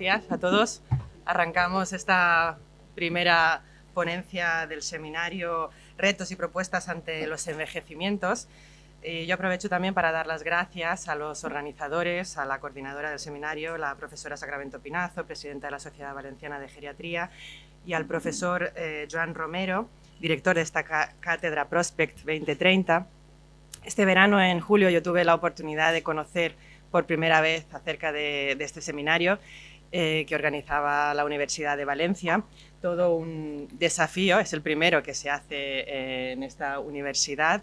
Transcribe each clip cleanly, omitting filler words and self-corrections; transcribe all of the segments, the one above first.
días a todos. Arrancamos esta primera ponencia del seminario Retos y propuestas ante los envejecimientos. Yo aprovecho también para dar las gracias a los organizadores, a la coordinadora del seminario, la profesora Sacramento Pinazo, presidenta de la Sociedad Valenciana de Geriatría, y al profesor Joan Romero, director de esta cátedra Prospect 2030. Este verano, en julio, yo tuve la oportunidad de conocer por primera vez acerca de este seminario que organizaba la Universidad de Valencia. Todo un desafío, es el primero que se hace en esta universidad.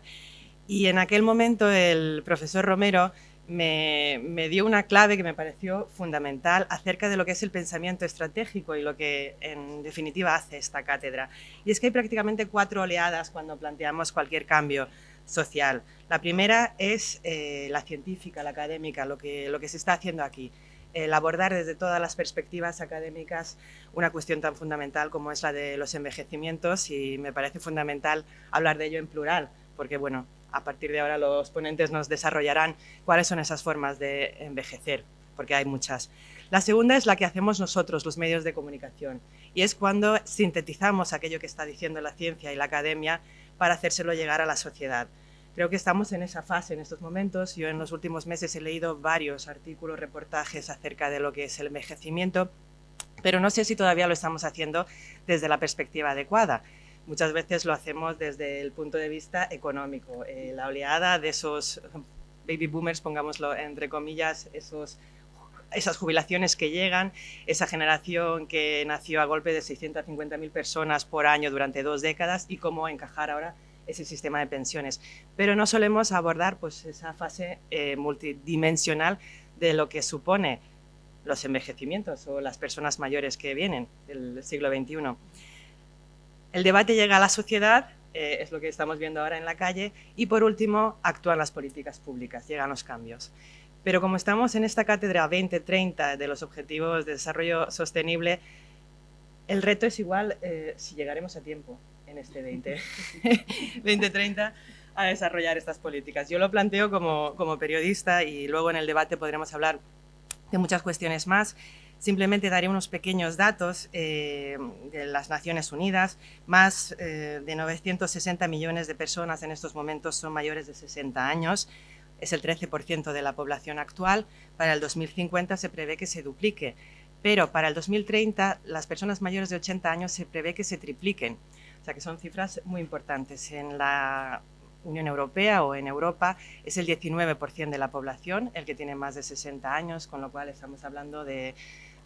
Y en aquel momento el profesor Romero me dio una clave que me pareció fundamental acerca de lo que es el pensamiento estratégico y lo que en definitiva hace esta cátedra. Y es que hay prácticamente 4 oleadas cuando planteamos cualquier cambio social. La primera es la científica, la académica, lo que se está haciendo aquí. El abordar desde todas las perspectivas académicas una cuestión tan fundamental como es la de los envejecimientos, y me parece fundamental hablar de ello en plural, porque bueno, a partir de ahora los ponentes nos desarrollarán cuáles son esas formas de envejecer, porque hay muchas. La segunda es la que hacemos nosotros, los medios de comunicación, y es cuando sintetizamos aquello que está diciendo la ciencia y la academia para hacérselo llegar a la sociedad. Creo que estamos en esa fase en estos momentos. Yo en los últimos meses he leído varios artículos, reportajes acerca de lo que es el envejecimiento, pero no sé si todavía lo estamos haciendo desde la perspectiva adecuada. Muchas veces lo hacemos desde el punto de vista económico. La oleada de esos baby boomers, pongámoslo entre comillas, esas jubilaciones que llegan, esa generación que nació a golpe de 650.000 personas por año durante 2 décadas y cómo encajar ahora ese sistema de pensiones. Pero no solemos abordar pues, esa fase multidimensional de lo que supone los envejecimientos o las personas mayores que vienen del siglo XXI. El debate llega a la sociedad, es lo que estamos viendo ahora en la calle, y por último actúan las políticas públicas, llegan los cambios. Pero como estamos en esta cátedra 2030 de los Objetivos de Desarrollo Sostenible, el reto es igual si llegaremos a tiempo en este 2030 a desarrollar estas políticas. Yo lo planteo como periodista y luego en el debate podremos hablar de muchas cuestiones más. Simplemente daré unos pequeños datos de las Naciones Unidas. Más de 960 millones de personas en estos momentos son mayores de 60 años. Es el 13% de la población actual. Para el 2050 se prevé que se duplique. Pero para el 2030 las personas mayores de 80 años se prevé que se tripliquen. O sea que son cifras muy importantes. En la Unión Europea o en Europa es el 19% de la población el que tiene más de 60 años, con lo cual estamos hablando de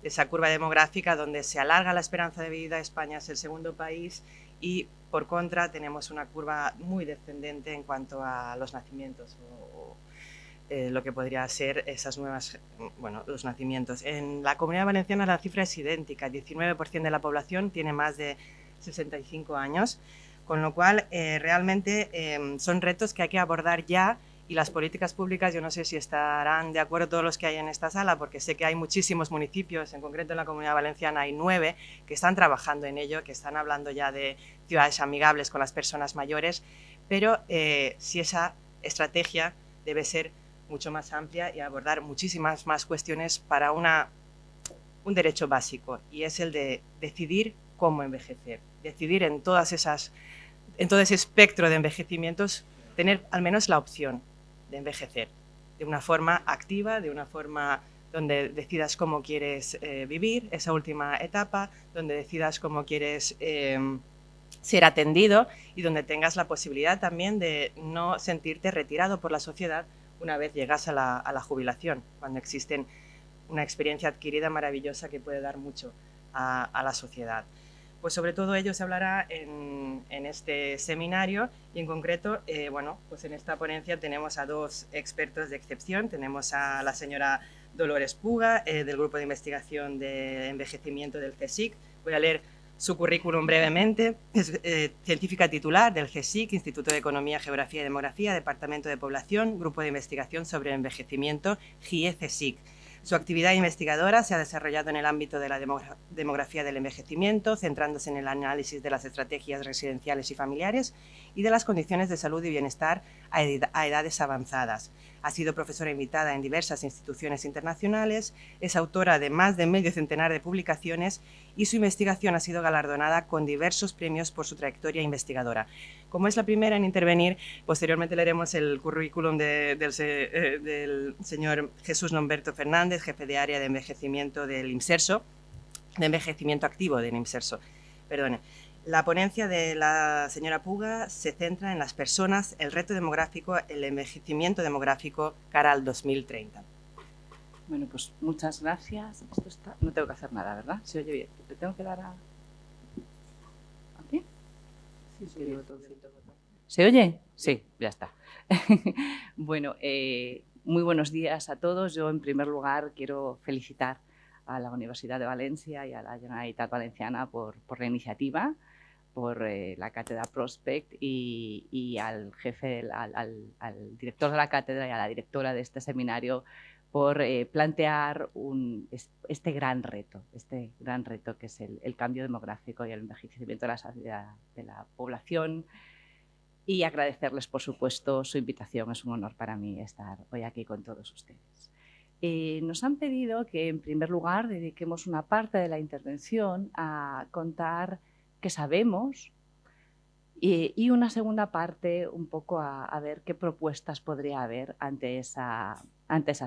esa curva demográfica donde se alarga la esperanza de vida. España es el segundo país y por contra tenemos una curva muy descendente en cuanto a los nacimientos o lo que podría ser esas nuevas, los nacimientos. En la Comunidad Valenciana la cifra es idéntica, el 19% de la población tiene más de 65 años, con lo cual realmente son retos que hay que abordar ya, y las políticas públicas, yo no sé si estarán de acuerdo todos los que hay en esta sala, porque sé que hay muchísimos municipios, en concreto en la Comunidad Valenciana hay 9 que están trabajando en ello, que están hablando ya de ciudades amigables con las personas mayores, pero si esa estrategia debe ser mucho más amplia y abordar muchísimas más cuestiones para un derecho básico, y es el de decidir cómo envejecer, decidir en todo ese espectro de envejecimientos, tener al menos la opción de envejecer de una forma activa, de una forma donde decidas cómo quieres vivir esa última etapa, donde decidas cómo quieres ser atendido y donde tengas la posibilidad también de no sentirte retirado por la sociedad una vez llegas a la jubilación, cuando existen una experiencia adquirida maravillosa que puede dar mucho a la sociedad. Pues sobre todo ello se hablará en este seminario, y en concreto, pues en esta ponencia tenemos a 2 expertos de excepción. Tenemos a la señora Dolores Puga, del Grupo de Investigación de Envejecimiento del CSIC. Voy a leer su currículum brevemente. Es científica titular del CSIC, Instituto de Economía, Geografía y Demografía, Departamento de Población, Grupo de Investigación sobre Envejecimiento, GIE-CSIC. Su actividad investigadora se ha desarrollado en el ámbito de la demografía del envejecimiento, centrándose en el análisis de las estrategias residenciales y familiares y de las condiciones de salud y bienestar a edades avanzadas. Ha sido profesora invitada en diversas instituciones internacionales, es autora de más de medio centenar de publicaciones y su investigación ha sido galardonada con diversos premios por su trayectoria investigadora. Como es la primera en intervenir, posteriormente leeremos el currículum del señor Jesús Nomberto Fernández, jefe de área de envejecimiento del IMSERSO, de envejecimiento activo del IMSERSO. Perdone. La ponencia de la señora Puga se centra en las personas, el reto demográfico, el envejecimiento demográfico cara al 2030. Bueno, pues muchas gracias. Esto está... No tengo que hacer nada, ¿verdad? Se oye bien. ¿Le tengo que dar a...? ¿Aquí? Sí, sí, el botoncito. ¿Se oye? Sí, ya está. Bueno, muy buenos días a todos. Yo, en primer lugar, quiero felicitar a la Universidad de Valencia y a la Generalitat Valenciana por la iniciativa, por la cátedra Prospect y al jefe, al director de la cátedra y a la directora de este seminario por plantear este gran reto que es el cambio demográfico y el envejecimiento de la población, y agradecerles, por supuesto, su invitación. Es un honor para mí estar hoy aquí con todos ustedes. Nos han pedido que, en primer lugar, dediquemos una parte de la intervención a contar qué sabemos y una segunda parte un poco a ver qué propuestas podría haber ante esa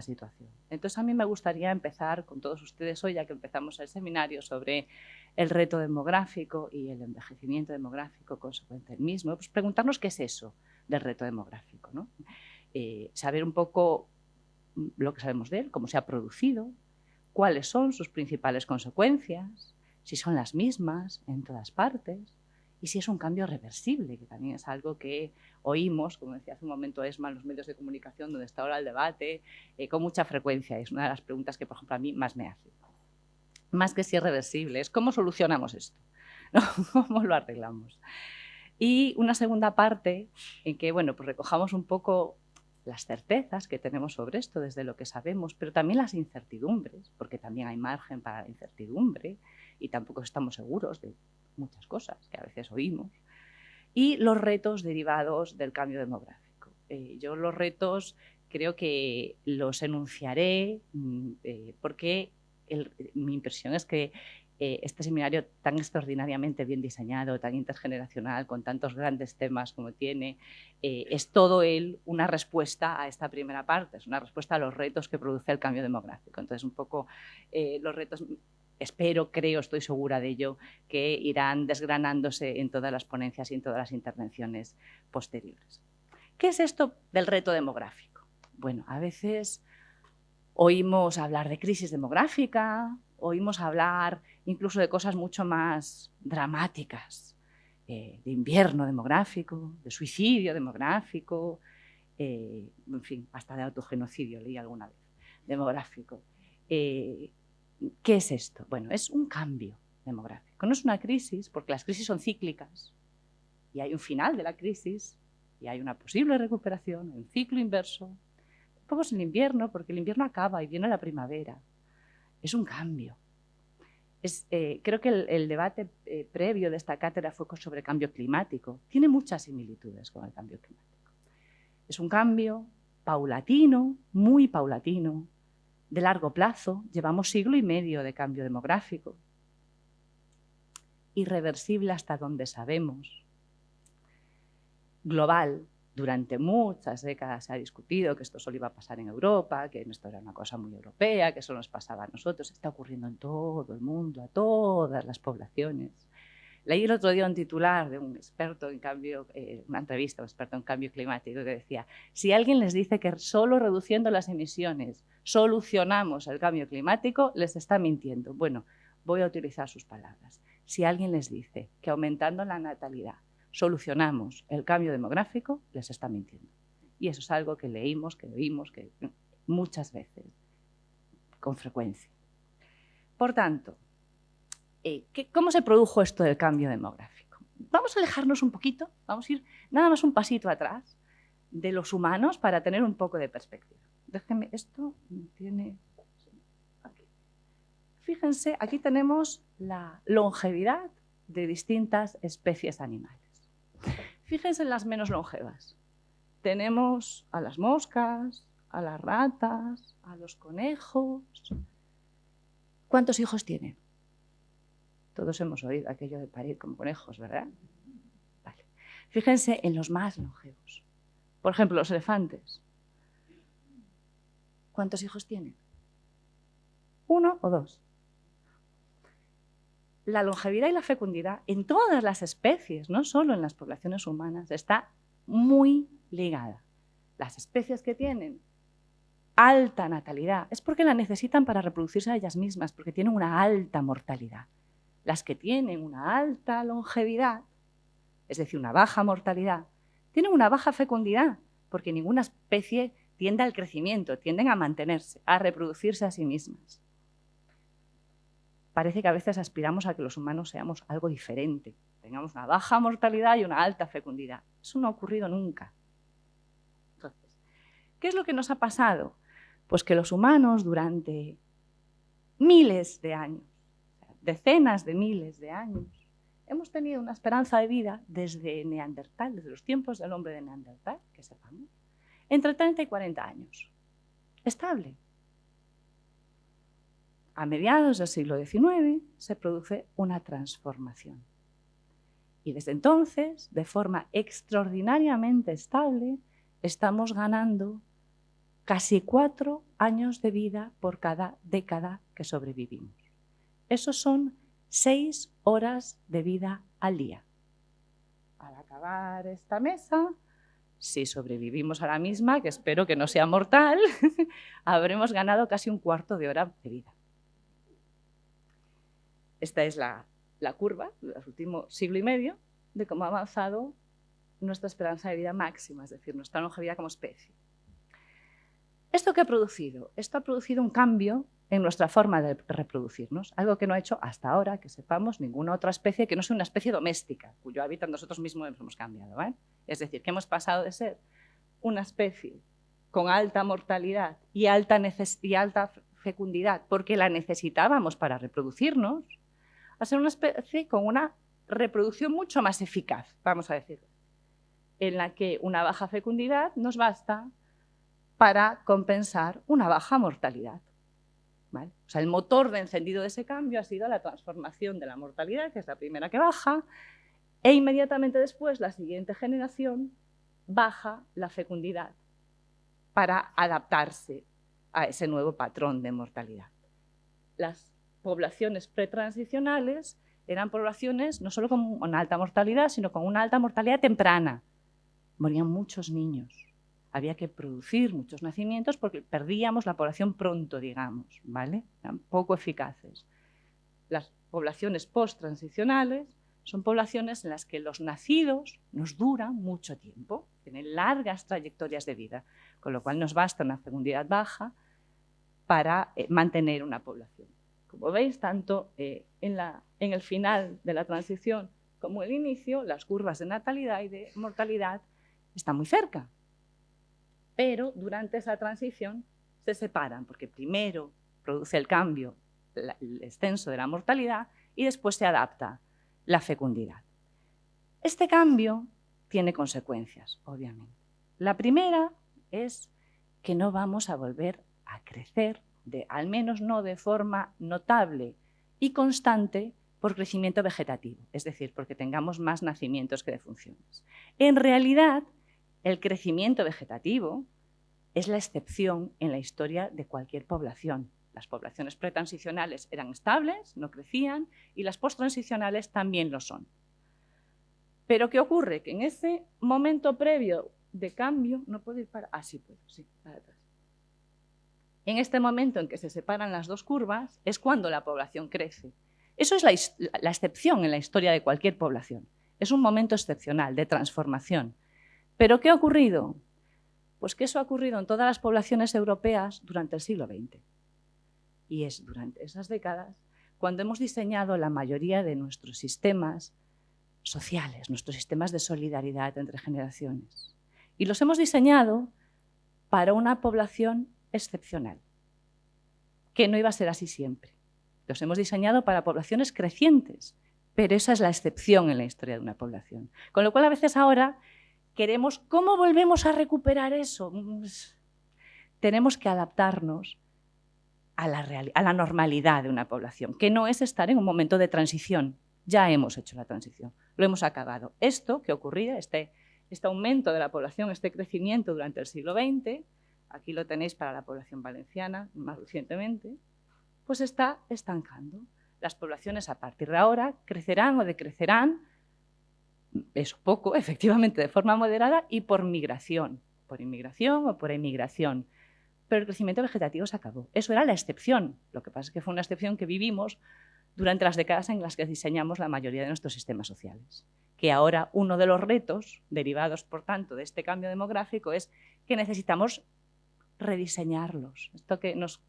situación. Entonces, a mí me gustaría empezar con todos ustedes hoy, ya que empezamos el seminario sobre el reto demográfico y el envejecimiento demográfico consecuente del mismo, pues preguntarnos qué es eso del reto demográfico, ¿no? Saber un poco lo que sabemos de él, cómo se ha producido, cuáles son sus principales consecuencias, si son las mismas en todas partes y si es un cambio reversible, que también es algo que oímos, como decía hace un momento Esma, en los medios de comunicación donde está ahora el debate, con mucha frecuencia. Es una de las preguntas que, por ejemplo, a mí más me hace. Más que si es reversible, es cómo solucionamos esto, ¿no? ¿Cómo lo arreglamos? Y una segunda parte en que, bueno, pues recojamos un poco las certezas que tenemos sobre esto desde lo que sabemos, pero también las incertidumbres, porque también hay margen para la incertidumbre y tampoco estamos seguros de muchas cosas que a veces oímos, y los retos derivados del cambio demográfico. Yo los retos creo que los enunciaré porque mi impresión es que este seminario tan extraordinariamente bien diseñado, tan intergeneracional, con tantos grandes temas como tiene, es todo él una respuesta a esta primera parte, es una respuesta a los retos que produce el cambio demográfico. Entonces, un poco los retos, espero, creo, estoy segura de ello, que irán desgranándose en todas las ponencias y en todas las intervenciones posteriores. ¿Qué es esto del reto demográfico? Bueno, a veces oímos hablar de crisis demográfica, oímos hablar incluso de cosas mucho más dramáticas, de invierno demográfico, de suicidio demográfico, en fin, hasta de autogenocidio leí alguna vez, demográfico. ¿Qué es esto? Bueno, es un cambio demográfico. No es una crisis, porque las crisis son cíclicas y hay un final de la crisis y hay una posible recuperación, un ciclo inverso. Tampoco es el invierno, porque el invierno acaba y viene la primavera. Es un cambio. Creo que el debate previo de esta cátedra fue sobre cambio climático. Tiene muchas similitudes con el cambio climático. Es un cambio paulatino, muy paulatino, de largo plazo. Llevamos siglo y medio de cambio demográfico. Irreversible hasta donde sabemos. Global. Durante muchas décadas se ha discutido que esto solo iba a pasar en Europa, que esto era una cosa muy europea, que eso nos pasaba a nosotros. Está ocurriendo en todo el mundo, a todas las poblaciones. Leí el otro día un titular de un experto en cambio, una entrevista a un experto en cambio climático que decía: si alguien les dice que solo reduciendo las emisiones solucionamos el cambio climático, les está mintiendo. Bueno, voy a utilizar sus palabras. Si alguien les dice que aumentando la natalidad solucionamos el cambio demográfico, les está mintiendo. Y eso es algo que leímos, que oímos, que muchas veces, con frecuencia. Por tanto, ¿cómo se produjo esto del cambio demográfico? Vamos a alejarnos un poquito, vamos a ir nada más un pasito atrás de los humanos para tener un poco de perspectiva. Déjenme, esto tiene... Aquí. Fíjense, aquí tenemos la longevidad de distintas especies animales. Fíjense en las menos longevas. Tenemos a las moscas, a las ratas, a los conejos. ¿Cuántos hijos tienen? Todos hemos oído aquello de parir como conejos, ¿verdad? Vale. Fíjense en los más longevos. Por ejemplo, los elefantes. ¿Cuántos hijos tienen? ¿1 o 2? La longevidad y la fecundidad en todas las especies, no solo en las poblaciones humanas, está muy ligada. Las especies que tienen alta natalidad es porque la necesitan para reproducirse a ellas mismas, porque tienen una alta mortalidad. Las que tienen una alta longevidad, es decir, una baja mortalidad, tienen una baja fecundidad, porque ninguna especie tiende al crecimiento, tienden a mantenerse, a reproducirse a sí mismas. Parece que a veces aspiramos a que los humanos seamos algo diferente, tengamos una baja mortalidad y una alta fecundidad. Eso no ha ocurrido nunca. Entonces, ¿qué es lo que nos ha pasado? Pues que los humanos durante miles de años, decenas de miles de años, hemos tenido una esperanza de vida desde Neandertal, desde los tiempos del hombre de Neandertal, que sepamos, entre 30 y 40 años. Estable. A mediados del siglo XIX se produce una transformación. Y desde entonces, de forma extraordinariamente estable, estamos ganando casi 4 años de vida por cada década que sobrevivimos. Esos son 6 horas de vida al día. Al acabar esta mesa, si sobrevivimos a la misma, que espero que no sea mortal, habremos ganado casi 1/4 de hora de vida. Esta es la curva del último siglo y medio de cómo ha avanzado nuestra esperanza de vida máxima, es decir, nuestra longevidad como especie. ¿Esto qué ha producido? Esto ha producido un cambio en nuestra forma de reproducirnos, algo que no ha hecho hasta ahora, que sepamos, ninguna otra especie que no sea una especie doméstica, cuyo hábitat nosotros mismos hemos cambiado, ¿eh? Es decir, que hemos pasado de ser una especie con alta mortalidad y alta fecundidad, porque la necesitábamos para reproducirnos, a ser una especie con una reproducción mucho más eficaz, vamos a decir, en la que una baja fecundidad nos basta para compensar una baja mortalidad. ¿Vale? O sea, el motor de encendido de ese cambio ha sido la transformación de la mortalidad, que es la primera que baja, e inmediatamente después la siguiente generación baja la fecundidad para adaptarse a ese nuevo patrón de mortalidad. Las poblaciones pretransicionales eran poblaciones no solo con una alta mortalidad, sino con una alta mortalidad temprana. Morían muchos niños. Había que producir muchos nacimientos porque perdíamos la población pronto, digamos, ¿vale? Eran poco eficaces. Las poblaciones post-transicionales son poblaciones en las que los nacidos nos duran mucho tiempo, tienen largas trayectorias de vida, con lo cual nos basta una fecundidad baja para mantener una población. Como veis, tanto en el final de la transición como el inicio, las curvas de natalidad y de mortalidad están muy cerca. Pero durante esa transición se separan, porque primero produce el cambio, el descenso de la mortalidad, y después se adapta la fecundidad. Este cambio tiene consecuencias, obviamente. La primera es que no vamos a volver a crecer, al menos no de forma notable y constante, por crecimiento vegetativo, es decir, porque tengamos más nacimientos que defunciones. En realidad, el crecimiento vegetativo es la excepción en la historia de cualquier población. Las poblaciones pretransicionales eran estables, no crecían, y las posttransicionales también lo son. Pero ¿qué ocurre? Que en ese momento previo de cambio, no puedo ir para... Ah, sí puedo, sí, para atrás. En este momento en que se separan las dos curvas es cuando la población crece. Eso es la excepción en la historia de cualquier población. Es un momento excepcional de transformación. ¿Pero qué ha ocurrido? Pues que eso ha ocurrido en todas las poblaciones europeas durante el siglo XX. Y es durante esas décadas cuando hemos diseñado la mayoría de nuestros sistemas sociales, nuestros sistemas de solidaridad entre generaciones. Y los hemos diseñado para una población excepcional, que no iba a ser así siempre. Los hemos diseñado para poblaciones crecientes, pero esa es la excepción en la historia de una población. Con lo cual, a veces ahora queremos, ¿cómo volvemos a recuperar eso? Tenemos que adaptarnos a la normalidad de una población, que no es estar en un momento de transición. Ya hemos hecho la transición, lo hemos acabado. Esto que ocurría, este aumento de la población, este crecimiento durante el siglo XX, aquí lo tenéis para la población valenciana más recientemente, pues está estancando. Las poblaciones a partir de ahora crecerán o decrecerán, eso poco, efectivamente, de forma moderada y por migración, por inmigración o por emigración. Pero el crecimiento vegetativo se acabó. Eso era la excepción. Lo que pasa es que fue una excepción que vivimos durante las décadas en las que diseñamos la mayoría de nuestros sistemas sociales. Que ahora uno de los retos derivados, por tanto, de este cambio demográfico es que necesitamos rediseñarlos. Esto que nos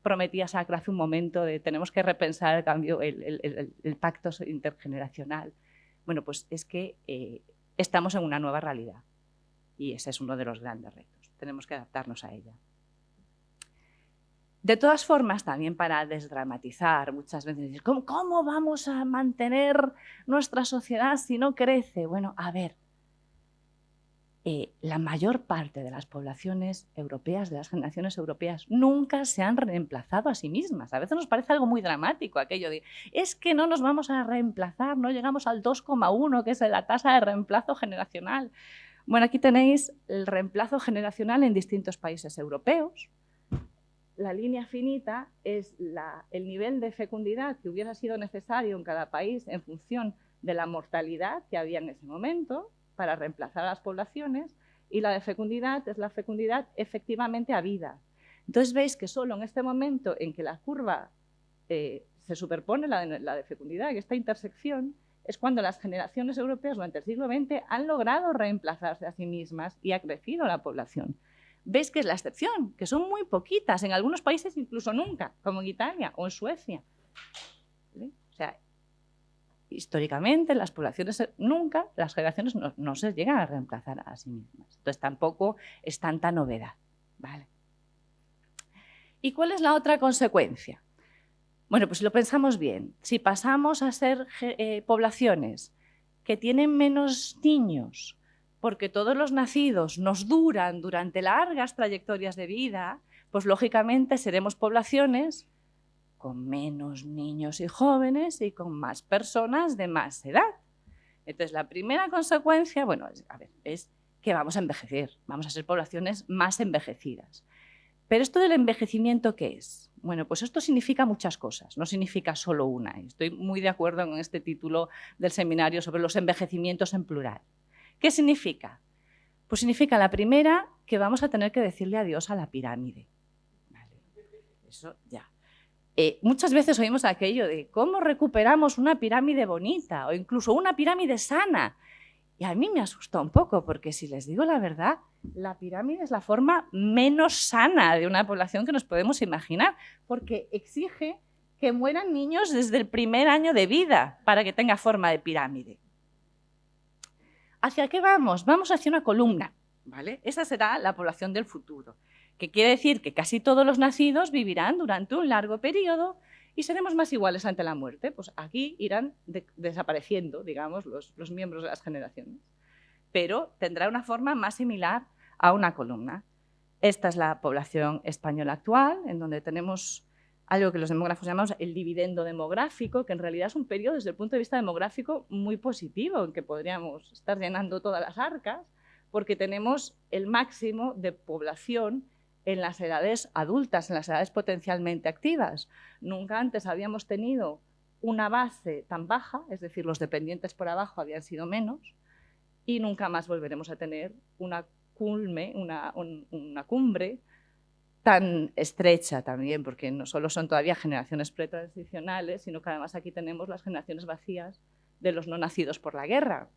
prometía Sacra hace un momento de tenemos que repensar el cambio, el pacto intergeneracional. Bueno, pues es que estamos en una nueva realidad y ese es uno de los grandes retos. Tenemos que adaptarnos a ella. De todas formas, también para desdramatizar, muchas veces decir, ¿cómo vamos a mantener nuestra sociedad si no crece? Bueno, a ver, la mayor parte de las poblaciones europeas, de las generaciones europeas, nunca se han reemplazado a sí mismas. A veces nos parece algo muy dramático aquello de, es que no nos vamos a reemplazar, no llegamos al 2,1, que es la tasa de reemplazo generacional. Bueno, aquí tenéis el reemplazo generacional en distintos países europeos. La línea finita es el nivel de fecundidad que hubiera sido necesario en cada país en función de la mortalidad que había en ese momento para reemplazar a las poblaciones, y la de fecundidad es la fecundidad efectivamente habida. Entonces veis que solo en este momento en que la curva se superpone la de fecundidad, y esta intersección, es cuando las generaciones europeas durante el siglo XX han logrado reemplazarse a sí mismas y ha crecido la población. Veis que es la excepción, que son muy poquitas, en algunos países incluso nunca, como en Italia o en Suecia. ¿Sí? O sea, históricamente las poblaciones nunca, las generaciones no se llegan a reemplazar a sí mismas. Entonces tampoco es tanta novedad. ¿Vale? ¿Y cuál es la otra consecuencia? Bueno, pues si lo pensamos bien, si pasamos a ser poblaciones que tienen menos niños, porque todos los nacidos nos duran durante largas trayectorias de vida, pues lógicamente seremos poblaciones con menos niños y jóvenes y con más personas de más edad. Entonces, la primera consecuencia, bueno, es que vamos a envejecer, vamos a ser poblaciones más envejecidas. Pero esto del envejecimiento, ¿qué es? Bueno, pues esto significa muchas cosas, no significa solo una. Estoy muy de acuerdo con este título del seminario sobre los envejecimientos en plural. ¿Qué significa? Pues significa, la primera, que vamos a tener que decirle adiós a la pirámide. Vale. Eso ya. Muchas veces oímos aquello de cómo recuperamos una pirámide bonita o incluso una pirámide sana. Y a mí me asusta un poco porque, si les digo la verdad, la pirámide es la forma menos sana de una población que nos podemos imaginar, porque exige que mueran niños desde el primer año de vida para que tenga forma de pirámide. ¿Hacia qué vamos? Vamos hacia una columna, ¿vale? Esa será la población del futuro, que quiere decir que casi todos los nacidos vivirán durante un largo periodo y seremos más iguales ante la muerte. Pues aquí irán desapareciendo, digamos, los miembros de las generaciones, pero tendrá una forma más similar a una columna. Esta es la población española actual, en donde tenemos algo que los demógrafos llamamos el dividendo demográfico, que en realidad es un periodo desde el punto de vista demográfico muy positivo, en que podríamos estar llenando todas las arcas, porque tenemos el máximo de población en las edades adultas, en las edades potencialmente activas. Nunca antes habíamos tenido una base tan baja, es decir, los dependientes por abajo habían sido menos, y nunca más volveremos a tener una cumbre tan estrecha también, porque no solo son todavía generaciones pretransicionales, sino que además aquí tenemos las generaciones vacías de los no nacidos por la guerra.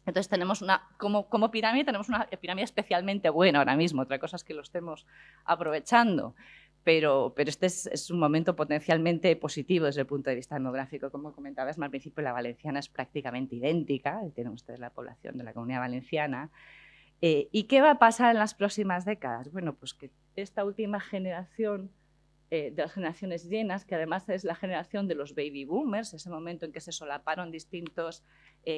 Entonces tenemos como pirámide, tenemos una pirámide especialmente buena ahora mismo. Otra cosa es que lo estemos aprovechando, pero este es un momento potencialmente positivo desde el punto de vista demográfico. Como comentabas al principio, la valenciana es prácticamente idéntica, tienen ustedes la población de la Comunidad Valenciana. ¿Y qué va a pasar en las próximas décadas? Bueno, pues que esta última generación de las generaciones llenas, que además es la generación de los baby boomers, ese momento en que se solaparon distintos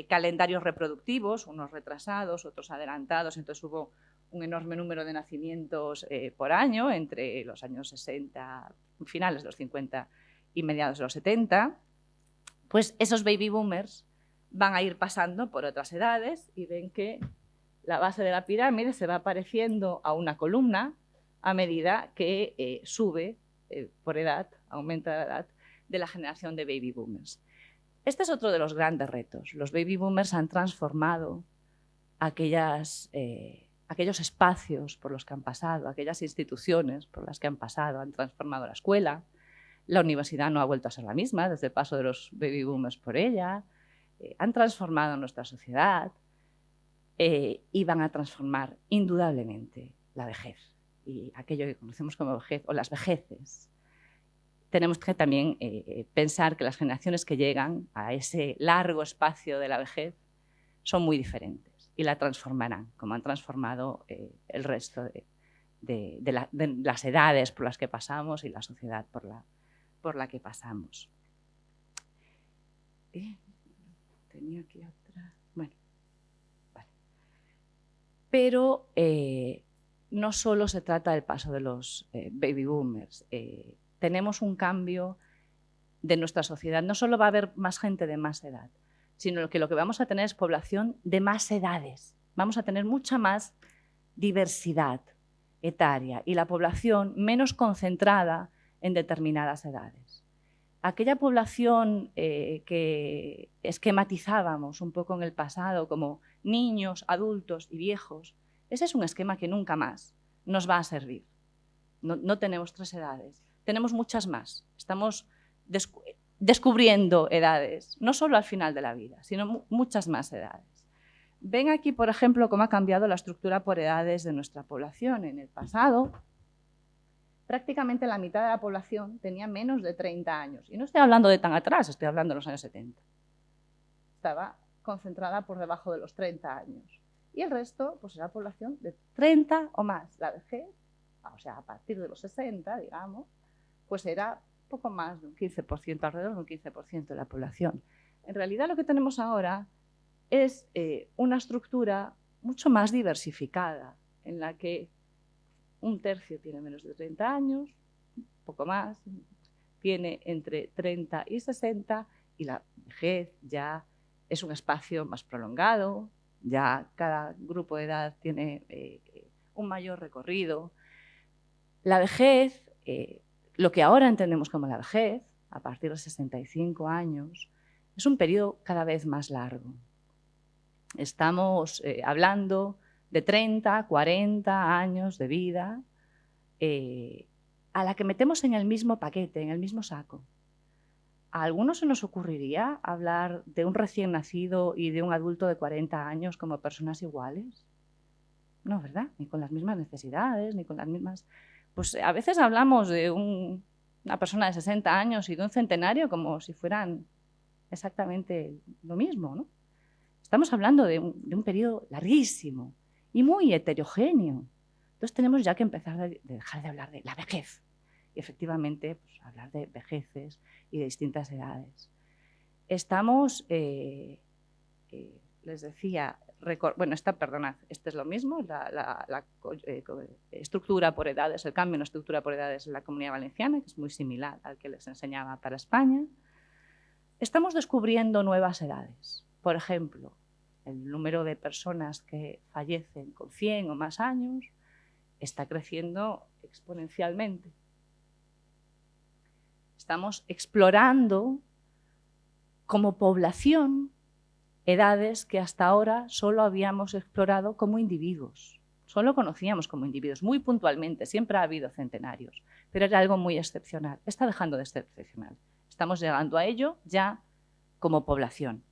calendarios reproductivos, unos retrasados, otros adelantados, entonces hubo un enorme número de nacimientos por año, entre los años 60, finales de los 50 y mediados de los 70, pues esos baby boomers van a ir pasando por otras edades y ven que la base de la pirámide se va pareciendo a una columna a medida que sube por edad, aumenta la edad de la generación de baby boomers. Este es otro de los grandes retos. Los baby boomers han transformado aquellos espacios por los que han pasado, aquellas instituciones por las que han pasado, han transformado la escuela. La universidad no ha vuelto a ser la misma desde el paso de los baby boomers por ella. Han transformado nuestra sociedad y van a transformar indudablemente la vejez y aquello que conocemos como vejez o las vejeces. Tenemos que también pensar que las generaciones que llegan a ese largo espacio de la vejez son muy diferentes y la transformarán, como han transformado el resto de las edades por las que pasamos y la sociedad por la que pasamos. Tenía aquí otra. Bueno, vale. Pero no solo se trata del paso de los baby boomers. Tenemos un cambio de nuestra sociedad. No solo va a haber más gente de más edad, sino que lo que vamos a tener es población de más edades. Vamos a tener mucha más diversidad etaria y la población menos concentrada en determinadas edades. Aquella población que esquematizábamos un poco en el pasado como niños, adultos y viejos, ese es un esquema que nunca más nos va a servir. No tenemos 3 edades, tenemos muchas más. Estamos descubriendo edades, no solo al final de la vida, sino muchas más edades. Ven aquí, por ejemplo, cómo ha cambiado la estructura por edades de nuestra población. En el pasado, prácticamente la mitad de la población tenía menos de 30 años. Y no estoy hablando de tan atrás, estoy hablando de los años 70. Estaba concentrada por debajo de los 30 años. Y el resto, pues era población de 30 o más. La vejez, o sea, a partir de los 60, digamos, pues era poco más de un 15%, alrededor de un 15% de la población. En realidad lo que tenemos ahora es una estructura mucho más diversificada, en la que un tercio tiene menos de 30 años, un poco más, tiene entre 30 y 60, y la vejez ya es un espacio más prolongado, ya cada grupo de edad tiene un mayor recorrido. La vejez, lo que ahora entendemos como la vejez, a partir de 65 años, es un periodo cada vez más largo. Estamos hablando de 30, 40 años de vida a la que metemos en el mismo paquete, en el mismo saco. ¿A algunos se nos ocurriría hablar de un recién nacido y de un adulto de 40 años como personas iguales? No, ¿verdad? Ni con las mismas necesidades, ni con las mismas... Pues a veces hablamos de una persona de 60 años y de un centenario como si fueran exactamente lo mismo, ¿no? Estamos hablando de un periodo larguísimo y muy heterogéneo. Entonces tenemos ya que empezar a dejar de hablar de la vejez y efectivamente pues, hablar de vejeces y de distintas edades. Estamos, les decía, perdonad, este es lo mismo, la estructura por edades, el cambio en la estructura por edades en la Comunidad Valenciana, que es muy similar al que les enseñaba para España. Estamos descubriendo nuevas edades. Por ejemplo, el número de personas que fallecen con 100 o más años está creciendo exponencialmente. Estamos explorando como población edades que hasta ahora solo habíamos explorado como individuos. Solo conocíamos como individuos, muy puntualmente, siempre ha habido centenarios, pero era algo muy excepcional. Está dejando de ser excepcional. Estamos llegando a ello ya como población.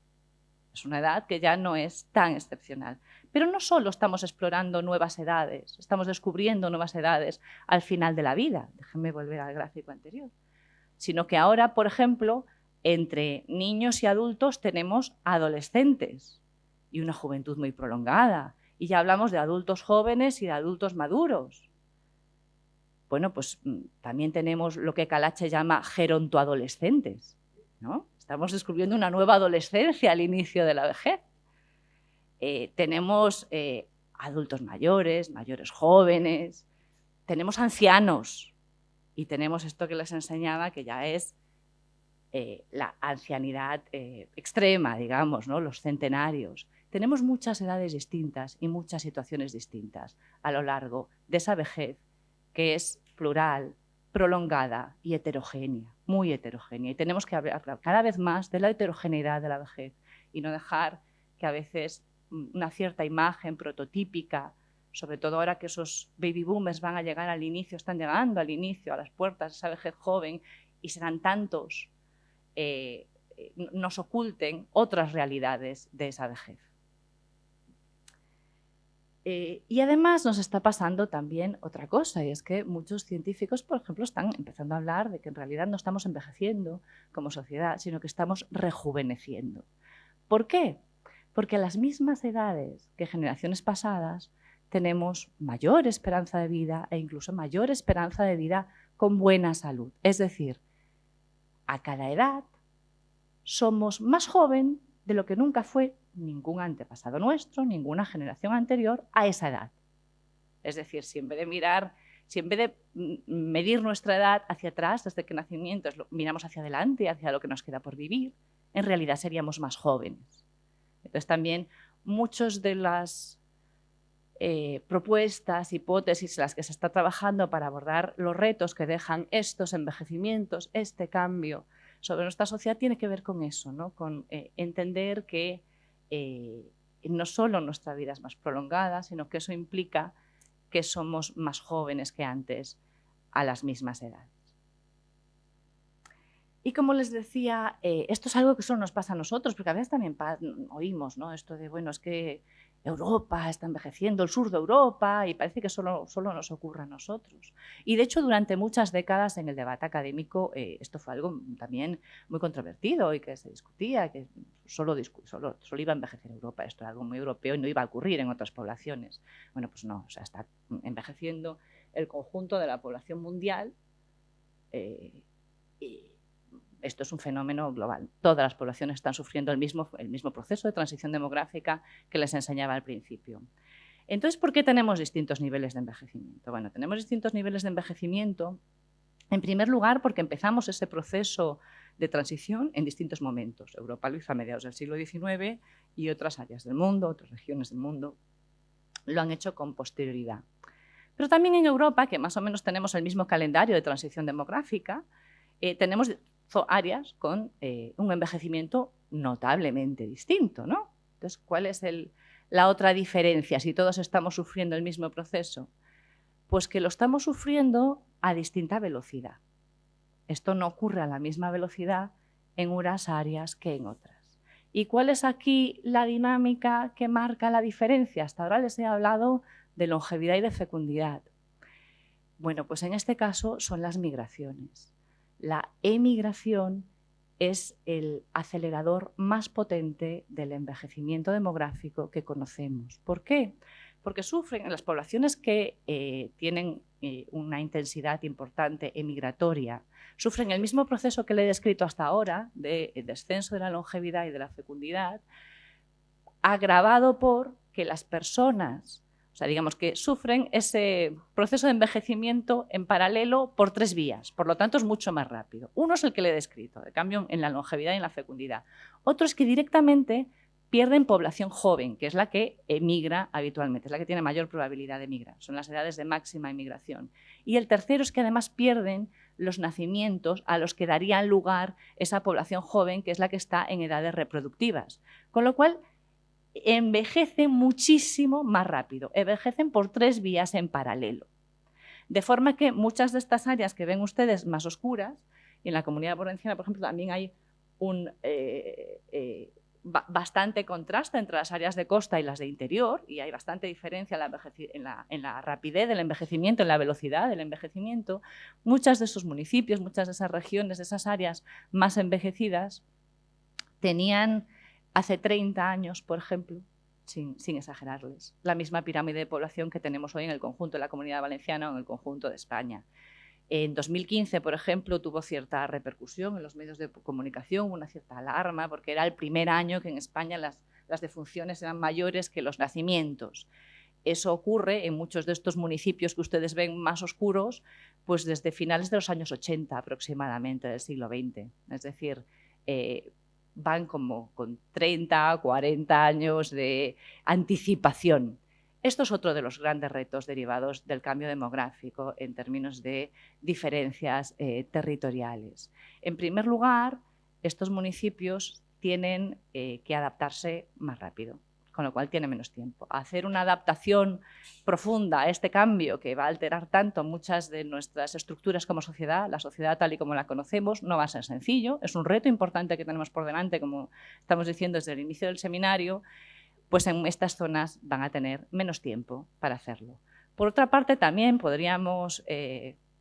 Es una edad que ya no es tan excepcional. Pero no solo estamos explorando nuevas edades, estamos descubriendo nuevas edades al final de la vida. Déjenme volver al gráfico anterior. Sino que ahora, por ejemplo, entre niños y adultos tenemos adolescentes y una juventud muy prolongada. Y ya hablamos de adultos jóvenes y de adultos maduros. bueno, pues también tenemos lo que Calache llama gerontoadolescentes, ¿no? Estamos descubriendo una nueva adolescencia al inicio de la vejez. Tenemos adultos mayores, mayores jóvenes, tenemos ancianos y tenemos esto que les enseñaba, que ya es la ancianidad extrema, digamos, ¿no? Los centenarios. Tenemos muchas edades distintas y muchas situaciones distintas a lo largo de esa vejez que es plural, prolongada y heterogénea, muy heterogénea. Y tenemos que hablar cada vez más de la heterogeneidad de la vejez y no dejar que a veces una cierta imagen prototípica, sobre todo ahora que esos baby boomers van a llegar al inicio, están llegando al inicio, a las puertas de esa vejez joven y serán tantos, nos oculten otras realidades de esa vejez. Y además nos está pasando también otra cosa, y es que muchos científicos, por ejemplo, están empezando a hablar de que en realidad no estamos envejeciendo como sociedad, sino que estamos rejuveneciendo. ¿Por qué? Porque a las mismas edades que generaciones pasadas tenemos mayor esperanza de vida e incluso mayor esperanza de vida con buena salud. Es decir, a cada edad somos más joven de lo que nunca fue ningún antepasado nuestro, ninguna generación anterior a esa edad. Es decir, si en vez de medir nuestra edad hacia atrás, desde que nacimiento, miramos hacia adelante, hacia lo que nos queda por vivir, en realidad seríamos más jóvenes. Entonces también muchas de las propuestas, hipótesis en las que se está trabajando para abordar los retos que dejan estos envejecimientos, este cambio sobre nuestra sociedad, tiene que ver con eso, ¿no? Con entender que no solo nuestra vida es más prolongada, sino que eso implica que somos más jóvenes que antes a las mismas edades. Y como les decía, esto es algo que solo nos pasa a nosotros, porque a veces también oímos, ¿no? Esto de, bueno, es que Europa está envejeciendo, el sur de Europa, y parece que solo nos ocurre a nosotros. Y de hecho, durante muchas décadas en el debate académico esto fue algo también muy controvertido y que se discutía, que solo iba a envejecer Europa, esto era algo muy europeo y no iba a ocurrir en otras poblaciones. Bueno, pues no, o sea, está envejeciendo el conjunto de la población mundial y esto es un fenómeno global. Todas las poblaciones están sufriendo el mismo proceso de transición demográfica que les enseñaba al principio. Entonces, ¿por qué tenemos distintos niveles de envejecimiento? Bueno, tenemos distintos niveles de envejecimiento, en primer lugar, porque empezamos ese proceso de transición en distintos momentos. Europa lo hizo a mediados del siglo XIX y otras áreas del mundo, otras regiones del mundo, lo han hecho con posterioridad. Pero también en Europa, que más o menos tenemos el mismo calendario de transición demográfica, tenemos áreas con un envejecimiento notablemente distinto, ¿no? Entonces, ¿cuál es la otra diferencia si todos estamos sufriendo el mismo proceso? Pues que lo estamos sufriendo a distinta velocidad. Esto no ocurre a la misma velocidad en unas áreas que en otras. ¿Y cuál es aquí la dinámica que marca la diferencia? Hasta ahora les he hablado de longevidad y de fecundidad. Bueno, pues en este caso son las migraciones. La emigración es el acelerador más potente del envejecimiento demográfico que conocemos. ¿Por qué? Porque sufren en las poblaciones que tienen una intensidad importante emigratoria, sufren el mismo proceso que le he descrito hasta ahora de descenso de la longevidad y de la fecundidad, agravado por que las personas, o sea, digamos que sufren ese proceso de envejecimiento en paralelo por 3 vías, por lo tanto es mucho más rápido. Uno es el que le he descrito, de cambio en la longevidad y en la fecundidad. Otro es que directamente pierden población joven, que es la que emigra habitualmente, es la que tiene mayor probabilidad de emigrar, son las edades de máxima emigración. Y el tercero es que además pierden los nacimientos a los que darían lugar esa población joven, que es la que está en edades reproductivas, con lo cual envejecen muchísimo más rápido, envejecen por 3 vías en paralelo. De forma que muchas de estas áreas que ven ustedes más oscuras, y en la Comunidad Valenciana, por ejemplo, también hay un bastante contraste entre las áreas de costa y las de interior, y hay bastante diferencia en la rapidez del envejecimiento, en la velocidad del envejecimiento. Muchos de esos municipios, muchas de esas regiones, de esas áreas más envejecidas, tenían hace 30 años, por ejemplo, sin exagerarles. La misma pirámide de población que tenemos hoy en el conjunto de la Comunidad Valenciana o en el conjunto de España. En 2015, por ejemplo, tuvo cierta repercusión en los medios de comunicación, una cierta alarma, porque era el primer año que en España las defunciones eran mayores que los nacimientos. Eso ocurre en muchos de estos municipios que ustedes ven más oscuros, pues desde finales de los años 80 aproximadamente del siglo XX. Es decir, van como con 30, 40 años de anticipación. Esto es otro de los grandes retos derivados del cambio demográfico en términos de diferencias territoriales. En primer lugar, estos municipios tienen que adaptarse más rápido, con lo cual tiene menos tiempo. Hacer una adaptación profunda a este cambio que va a alterar tanto muchas de nuestras estructuras como sociedad, la sociedad tal y como la conocemos, no va a ser sencillo. Es un reto importante que tenemos por delante, como estamos diciendo desde el inicio del seminario, pues en estas zonas van a tener menos tiempo para hacerlo. Por otra parte, también podríamos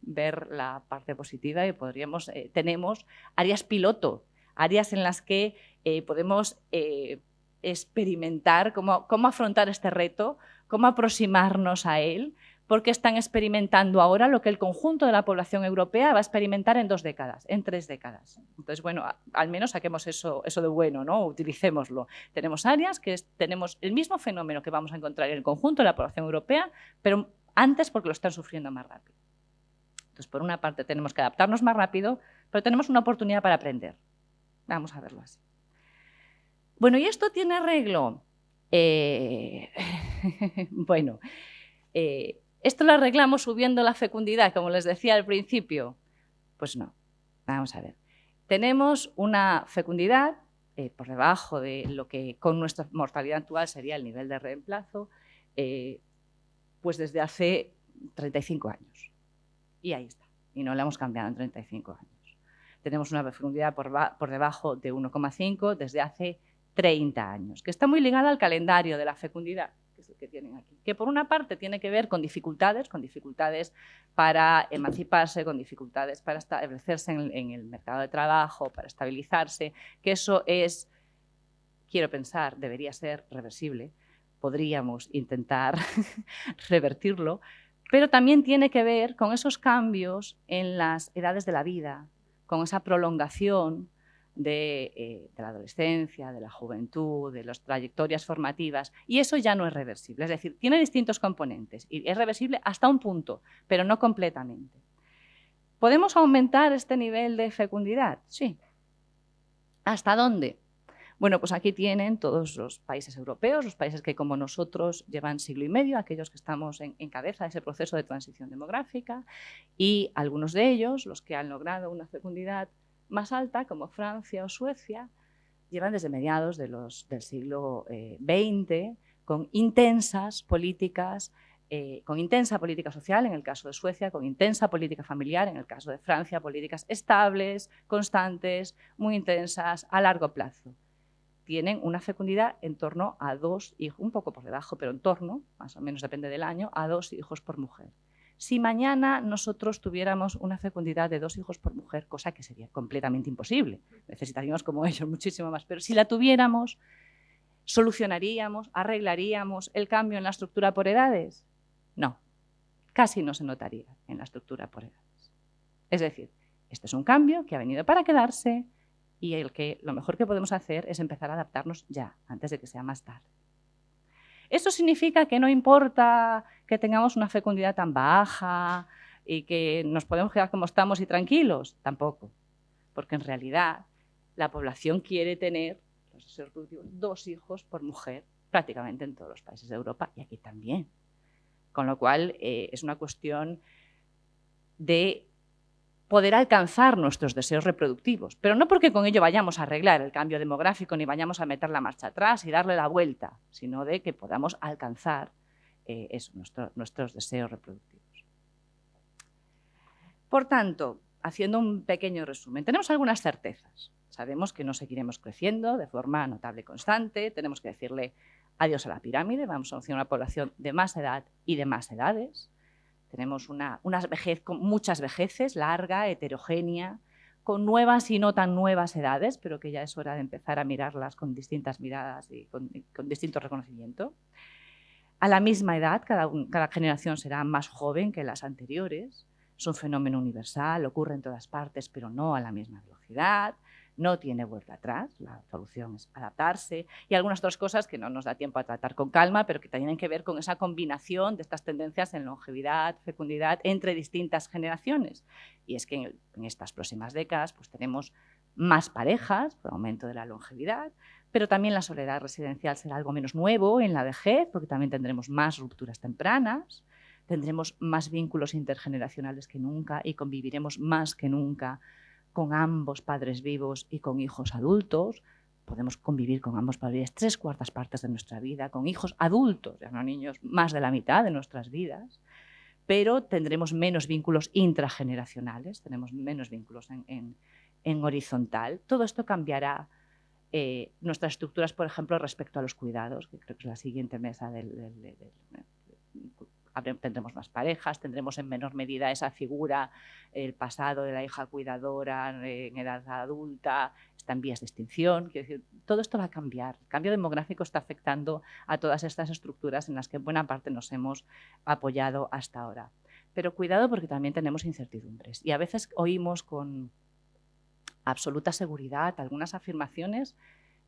ver la parte positiva y tenemos áreas piloto, áreas en las que podemos experimentar cómo afrontar este reto, cómo aproximarnos a él, porque están experimentando ahora lo que el conjunto de la población europea va a experimentar en 2 décadas, en 3 décadas. Entonces, bueno, al menos saquemos eso de bueno, ¿no? Utilicémoslo. Tenemos áreas que tenemos el mismo fenómeno que vamos a encontrar en el conjunto de la población europea, pero antes porque lo están sufriendo más rápido. Entonces, por una parte, tenemos que adaptarnos más rápido, pero tenemos una oportunidad para aprender. Vamos a verlo así. Bueno, ¿y esto tiene arreglo? Bueno, ¿esto lo arreglamos subiendo la fecundidad, como les decía al principio? Pues no. Vamos a ver. Tenemos una fecundidad por debajo de lo que con nuestra mortalidad actual sería el nivel de reemplazo, pues desde hace 35 años. Y ahí está. Y no la hemos cambiado en 35 años. Tenemos una fecundidad por debajo de 1,5 desde hace 30 años, que está muy ligada al calendario de la fecundidad, que es el que tienen aquí, que por una parte tiene que ver con dificultades para emanciparse, con dificultades para establecerse en el mercado de trabajo, para estabilizarse, que eso es, quiero pensar, debería ser reversible, podríamos intentar revertirlo, pero también tiene que ver con esos cambios en las edades de la vida, con esa prolongación de la adolescencia, de la juventud, de las trayectorias formativas, y eso ya no es reversible. Es decir, tiene distintos componentes y es reversible hasta un punto, pero no completamente. ¿Podemos aumentar este nivel de fecundidad? Sí. ¿Hasta dónde? Bueno, pues aquí tienen todos los países europeos, los países que como nosotros llevan siglo y medio, aquellos que estamos en cabeza de ese proceso de transición demográfica, y algunos de ellos, los que han logrado una fecundidad más alta, como Francia o Suecia, llevan desde mediados del siglo XX con intensas políticas, con intensa política social, en el caso de Suecia, con intensa política familiar, en el caso de Francia, políticas estables, constantes, muy intensas, a largo plazo. Tienen una fecundidad en torno a 2 hijos, un poco por debajo, pero en torno, más o menos depende del año, a 2 hijos por mujer. Si mañana nosotros tuviéramos una fecundidad de 2 hijos por mujer, cosa que sería completamente imposible, necesitaríamos como ellos muchísimo más, pero si la tuviéramos, ¿solucionaríamos, arreglaríamos el cambio en la estructura por edades? No, casi no se notaría en la estructura por edades. Es decir, este es un cambio que ha venido para quedarse y lo mejor que podemos hacer es empezar a adaptarnos ya, antes de que sea más tarde. ¿Eso significa que no importa que tengamos una fecundidad tan baja y que nos podemos quedar como estamos y tranquilos? Tampoco, porque en realidad la población quiere tener 2 hijos por mujer prácticamente en todos los países de Europa y aquí también. Con lo cual es una cuestión de poder alcanzar nuestros deseos reproductivos, pero no porque con ello vayamos a arreglar el cambio demográfico ni vayamos a meter la marcha atrás y darle la vuelta, sino de que podamos alcanzar nuestros deseos reproductivos. Por tanto, haciendo un pequeño resumen, tenemos algunas certezas. Sabemos que no seguiremos creciendo de forma notable y constante, tenemos que decirle adiós a la pirámide, vamos a una población de más edad y de más edades. Tenemos una vejez con muchas vejeces, larga, heterogénea, con nuevas y no tan nuevas edades, pero que ya es hora de empezar a mirarlas con distintas miradas y con distinto reconocimiento. A la misma edad, cada generación será más joven que las anteriores. Es un fenómeno universal, ocurre en todas partes, pero no a la misma velocidad. No tiene vuelta atrás, la solución es adaptarse y algunas otras cosas que no nos da tiempo a tratar con calma, pero que tienen que ver con esa combinación de estas tendencias en longevidad, fecundidad entre distintas generaciones. Y es que en estas próximas décadas pues, tenemos más parejas por aumento de la longevidad, pero también la soledad residencial será algo menos nuevo en la vejez, porque también tendremos más rupturas tempranas, tendremos más vínculos intergeneracionales que nunca y conviviremos más que nunca con ambos padres vivos y con hijos adultos. Podemos convivir con ambos padres 3/4 partes de nuestra vida, con hijos adultos, ya no niños, más de la mitad de nuestras vidas, pero tendremos menos vínculos intrageneracionales, tenemos menos vínculos en horizontal. Todo esto cambiará nuestras estructuras, por ejemplo, respecto a los cuidados, que creo que es la siguiente mesa tendremos más parejas, tendremos en menor medida esa figura, el pasado de la hija cuidadora en edad adulta, está en vías de extinción. Quiero decir, todo esto va a cambiar. El cambio demográfico está afectando a todas estas estructuras en las que en buena parte nos hemos apoyado hasta ahora. Pero cuidado porque también tenemos incertidumbres y a veces oímos con absoluta seguridad algunas afirmaciones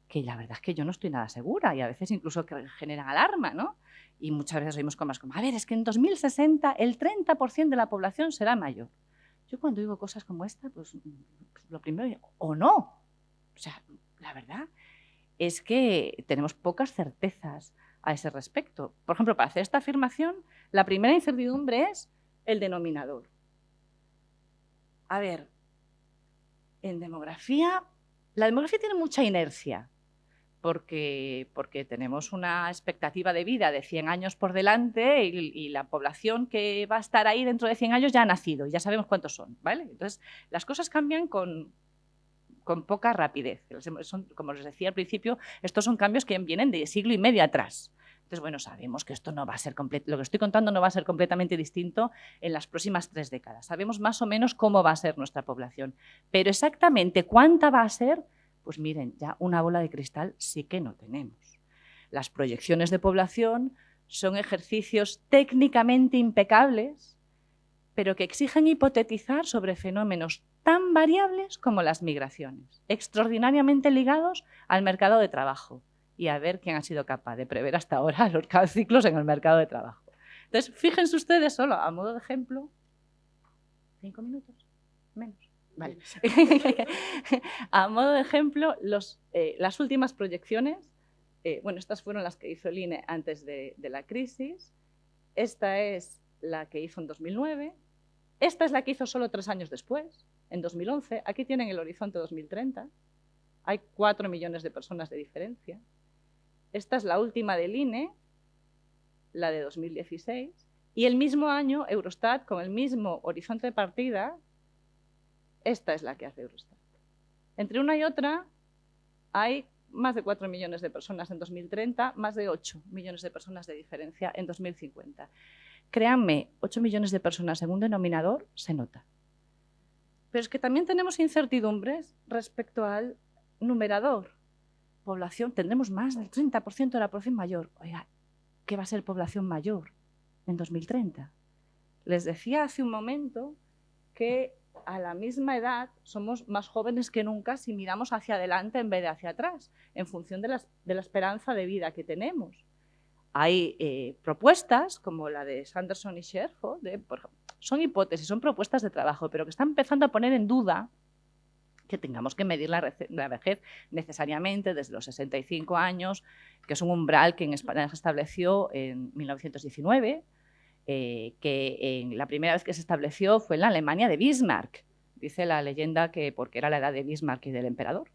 que la verdad es que yo no estoy nada segura y a veces incluso que generan alarma, ¿no? Y muchas veces oímos cosas como, a ver, es que en 2060 el 30% de la población será mayor. Yo cuando digo cosas como esta, pues lo primero digo, o no. O sea, la verdad es que tenemos pocas certezas a ese respecto. Por ejemplo, para hacer esta afirmación, la primera incertidumbre es el denominador. A ver, en demografía, la demografía tiene mucha inercia. Porque tenemos una expectativa de vida de 100 años por delante y la población que va a estar ahí dentro de 100 años ya ha nacido y ya sabemos cuántos son, ¿vale? Entonces, las cosas cambian con poca rapidez. Como les decía al principio, estos son cambios que vienen de siglo y medio atrás. Entonces, bueno, sabemos que esto no va a ser lo que estoy contando no va a ser completamente distinto en las próximas 3 décadas. Sabemos más o menos cómo va a ser nuestra población, pero exactamente cuánta va a ser, pues miren, ya una bola de cristal sí que no tenemos. Las proyecciones de población son ejercicios técnicamente impecables, pero que exigen hipotetizar sobre fenómenos tan variables como las migraciones, extraordinariamente ligados al mercado de trabajo, y a ver quién ha sido capaz de prever hasta ahora los ciclos en el mercado de trabajo. Entonces, fíjense ustedes solo, a modo de ejemplo, 5 minutos, menos. Vale. A modo de ejemplo, las últimas proyecciones, bueno, estas fueron las que hizo el INE antes de la crisis, esta es la que hizo en 2009, esta es la que hizo solo 3 años después, en 2011, aquí tienen el horizonte 2030, hay 4 millones de personas de diferencia, esta es la última del INE, la de 2016, y el mismo año Eurostat, con el mismo horizonte de partida, esta es la que hace Eurostat. Entre una y otra hay más de 4 millones de personas en 2030, más de 8 millones de personas de diferencia en 2050. Créanme, 8 millones de personas en un denominador se nota. Pero es que también tenemos incertidumbres respecto al numerador. Población, tendremos más del 30% de la población mayor. Oiga, ¿qué va a ser población mayor en 2030? Les decía hace un momento que a la misma edad somos más jóvenes que nunca si miramos hacia adelante en vez de hacia atrás, en función de la esperanza de vida que tenemos. Hay propuestas como la de Sanderson y Sherford, son hipótesis, son propuestas de trabajo, pero que están empezando a poner en duda que tengamos que medir la vejez necesariamente desde los 65 años, que es un umbral que en España se estableció en 1919, que la primera vez que se estableció fue en la Alemania de Bismarck. Dice la leyenda que porque era la edad de Bismarck y del emperador,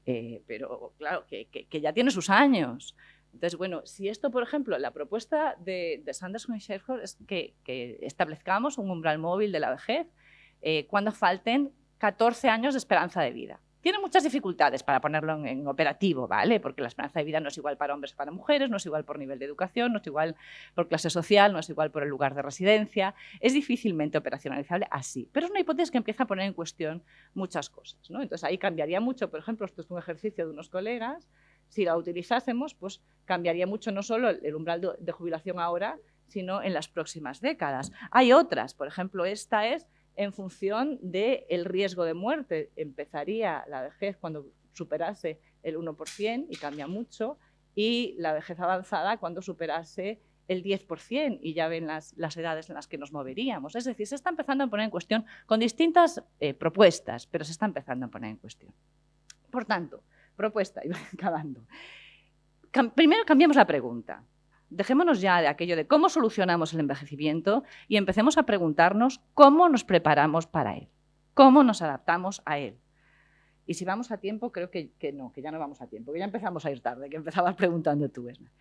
pero claro, que ya tiene sus años. Entonces, bueno, si esto, por ejemplo, la propuesta de Sanderson y Sherford es que establezcamos un umbral móvil de la vejez cuando falten 14 años de esperanza de vida. Tiene muchas dificultades para ponerlo en operativo, ¿vale? Porque la esperanza de vida no es igual para hombres que para mujeres, no es igual por nivel de educación, no es igual por clase social, no es igual por el lugar de residencia. Es difícilmente operacionalizable así, pero es una hipótesis que empieza a poner en cuestión muchas cosas, ¿no? Entonces ahí cambiaría mucho, por ejemplo, esto es un ejercicio de unos colegas, si la utilizásemos, pues cambiaría mucho no solo el umbral de jubilación ahora, sino en las próximas décadas. Hay otras, por ejemplo, esta es en función del riesgo de muerte. Empezaría la vejez cuando superase el 1% y cambia mucho, y la vejez avanzada cuando superase el 10%, y ya ven las edades en las que nos moveríamos. Es decir, se está empezando a poner en cuestión con distintas propuestas, pero se está empezando a poner en cuestión. Por tanto, propuesta, y voy acabando. Primero cambiamos la pregunta. Dejémonos ya de aquello de cómo solucionamos el envejecimiento y empecemos a preguntarnos cómo nos preparamos para él, cómo nos adaptamos a él. Y si vamos a tiempo, creo que no, que ya no vamos a tiempo, que ya empezamos a ir tarde, que empezabas preguntando tú, Esma.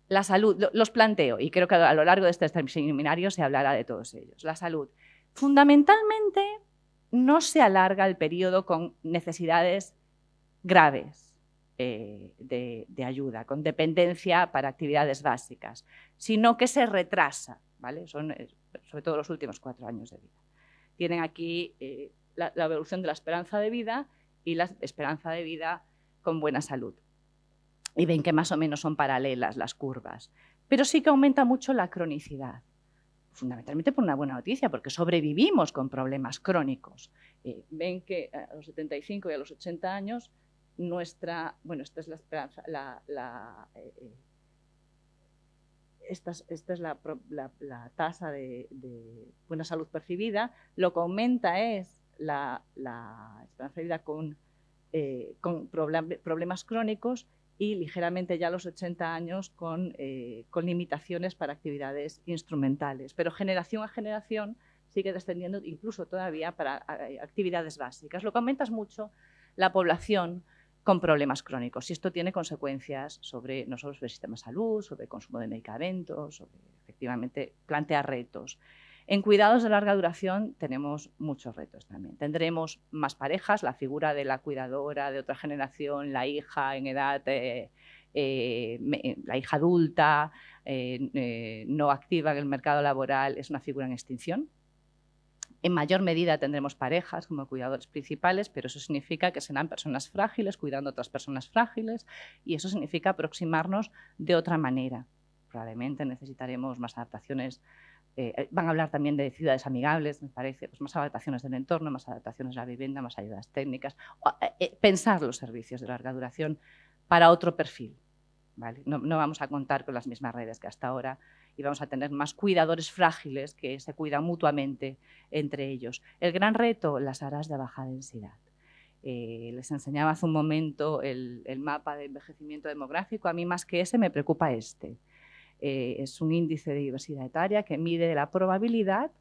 La salud, los planteo, y creo que a lo largo de este seminario se hablará de todos ellos. La salud, fundamentalmente, no se alarga el periodo con necesidades graves de ayuda, con dependencia para actividades básicas, sino que se retrasa, ¿vale? Son sobre todo los últimos 4 años de vida. Tienen aquí la evolución de la esperanza de vida y la esperanza de vida con buena salud. Y ven que más o menos son paralelas las curvas. Pero sí que aumenta mucho la cronicidad, fundamentalmente por una buena noticia, porque sobrevivimos con problemas crónicos. Ven que a los 75 y a los 80 años esta es la esperanza, esta es la tasa de buena salud percibida. Lo que aumenta es la esperanza de vida con problemas crónicos, y ligeramente ya a los 80 años con limitaciones para actividades instrumentales. Pero generación a generación sigue descendiendo, incluso todavía para actividades básicas. Lo que aumenta es mucho la población con problemas crónicos. Y esto tiene consecuencias no solo sobre el sistema de salud, sobre el consumo de medicamentos, sobre efectivamente plantear retos. En cuidados de larga duración tenemos muchos retos también. Tendremos más parejas, la figura de la cuidadora de otra generación, la hija en edad, la hija adulta, no activa en el mercado laboral, es una figura en extinción. En mayor medida tendremos parejas como cuidadores principales, pero eso significa que serán personas frágiles cuidando a otras personas frágiles, y eso significa aproximarnos de otra manera. Probablemente necesitaremos más adaptaciones. Van a hablar también de ciudades amigables, me parece, pues más adaptaciones del entorno, más adaptaciones a la vivienda, más ayudas técnicas. Pensar los servicios de larga duración para otro perfil, ¿vale? No vamos a contar con las mismas redes que hasta ahora, y vamos a tener más cuidadores frágiles que se cuidan mutuamente entre ellos. El gran reto, las áreas de baja densidad. Les enseñaba hace un momento el mapa de envejecimiento demográfico. A mí más que ese me preocupa este. Es un índice de diversidad etaria que mide la probabilidad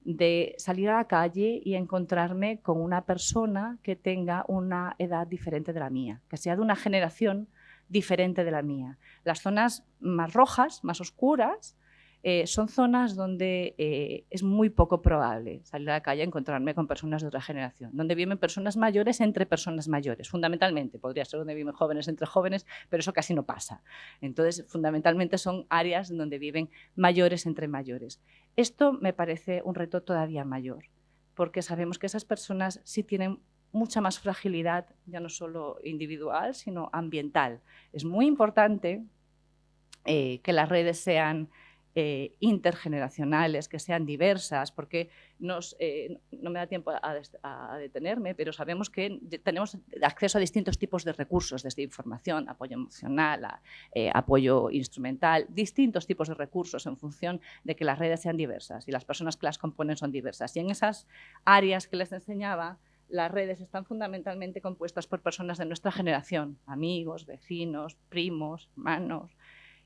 de salir a la calle y encontrarme con una persona que tenga una edad diferente de la mía, que sea de una generación diferente de la mía. Las zonas más rojas, más oscuras, son zonas donde es muy poco probable salir a la calle y encontrarme con personas de otra generación, donde viven personas mayores entre personas mayores, fundamentalmente. Podría ser donde viven jóvenes entre jóvenes, pero eso casi no pasa. Entonces, fundamentalmente son áreas donde viven mayores entre mayores. Esto me parece un reto todavía mayor, porque sabemos que esas personas sí tienen mucha más fragilidad, ya no solo individual, sino ambiental. Es muy importante que las redes sean intergeneracionales, que sean diversas, porque no me da tiempo a detenerme, pero sabemos que tenemos acceso a distintos tipos de recursos, desde información, apoyo emocional, apoyo instrumental, distintos tipos de recursos en función de que las redes sean diversas y las personas que las componen son diversas. Y en esas áreas que les enseñaba, las redes están fundamentalmente compuestas por personas de nuestra generación, amigos, vecinos, primos, hermanos,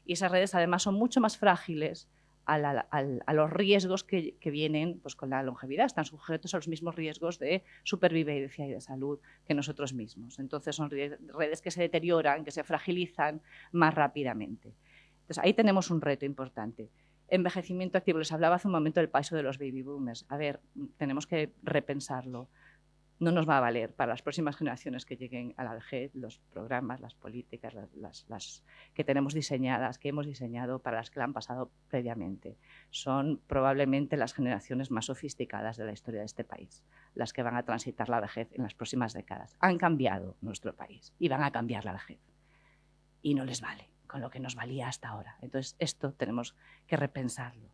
y esas redes además son mucho más frágiles a los riesgos que vienen pues, con la longevidad. Están sujetos a los mismos riesgos de supervivencia y de salud que nosotros mismos. Entonces son redes que se deterioran, que se fragilizan más rápidamente. Entonces ahí tenemos un reto importante. Envejecimiento activo. Les hablaba hace un momento del paso de los baby boomers. A ver, tenemos que repensarlo. no nos va a valer para las próximas generaciones que lleguen a la vejez los programas, las políticas, las que tenemos diseñadas, que hemos diseñado para las que la han pasado previamente. Son probablemente las generaciones más sofisticadas de la historia de este país, las que van a transitar la vejez en las próximas décadas. Han cambiado nuestro país y van a cambiar la vejez. Y no les vale con lo que nos valía hasta ahora. Entonces, esto tenemos que repensarlo.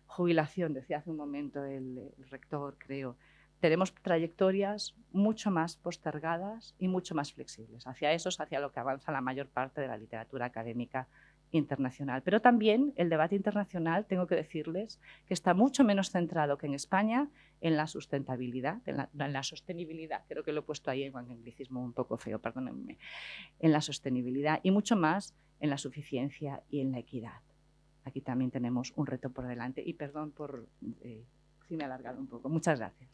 Jubilación, decía hace un momento el rector, creo. Tenemos trayectorias mucho más postergadas y mucho más flexibles. Hacia eso es hacia lo que avanza la mayor parte de la literatura académica internacional. Pero también el debate internacional, tengo que decirles, que está mucho menos centrado que en España en la sustentabilidad, en la sostenibilidad, creo que lo he puesto ahí en un anglicismo un poco feo, perdónenme, en la sostenibilidad y mucho más en la suficiencia y en la equidad. Aquí también tenemos un reto por delante y perdón por si me he alargado un poco. Muchas gracias.